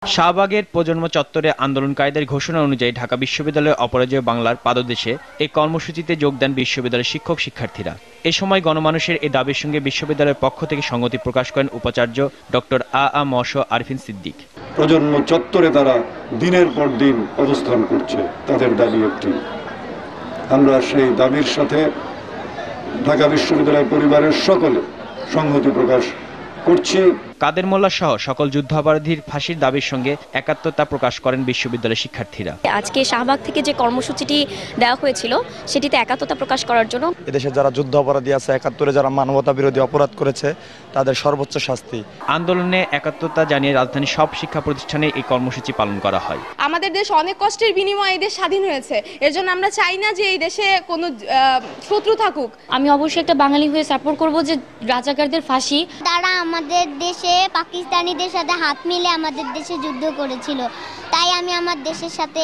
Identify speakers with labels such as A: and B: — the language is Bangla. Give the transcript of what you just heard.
A: শাহবাগের প্রজন্ম চত্বরে আন্দোলনকারীদের ঘোষণা অনুযায়ী ঢাকা বিশ্ববিদ্যালয়ের অপরাজেয় বাংলার পাদদেশে এই কর্মসূচিতে যোগ দেন বিশ্ববিদ্যালয়ের শিক্ষক শিক্ষার্থীরা। এ সময় গণমানুষের এই দাবির সঙ্গে বিশ্ববিদ্যালয়ের পক্ষ থেকে সংহতি প্রকাশ করেন উপাচার্য ডক্টর ম.শ. আরিফিন সিদ্দিক।
B: প্রজন্ম চত্বরে তারা দিনের পর দিন অবস্থান করছে, তাদের দাবি একটি। আমরা সেই দাবির সাথে ঢাকা বিশ্ববিদ্যালয় পরিবারের সকলে সংহতি প্রকাশ করছি।
A: কাদের মোল্লা সহ সকল যুদ্ধাপরাধীর ফাঁসির দাবির সঙ্গে একাত্মতা প্রকাশ করেন বিশ্ববিদ্যালয়ের শিক্ষার্থীরা।
C: আজকে শাহবাগ থেকে যে কর্মসূচিটি দেওয়া হয়েছিল সেটিতে একাত্মতা প্রকাশ করার জন্য
D: এদেশে যারা যুদ্ধ অপরাধী আছে, ৭১-এ যারা মানবতা বিরোধী অপরাধ করেছে তাদের সর্বোচ্চ শাস্তি।
A: আন্দোলনে একাত্মতা জানিয়ে রাজধানীর সব শিক্ষা প্রতিষ্ঠানে এই কর্মসূচি পালন করা হয়।
E: আমাদের দেশ অনেক কষ্টের বিনিময়ে এই দেশ স্বাধীন হয়েছে, এর জন্য আমরা চাই না যে এই দেশে কোনো শত্রু থাকুক।
C: আমি অবশ্যই একটা বাঙালি হয়ে সাপোর্ট করব যে রাজাকারদের ফাঁসি।
F: তারা আমাদের দেশে পাকিস্তানিদের সাথে হাত মিলে আমাদের দেশে যুদ্ধ করেছিল, তাই আমি আমার দেশের সাথে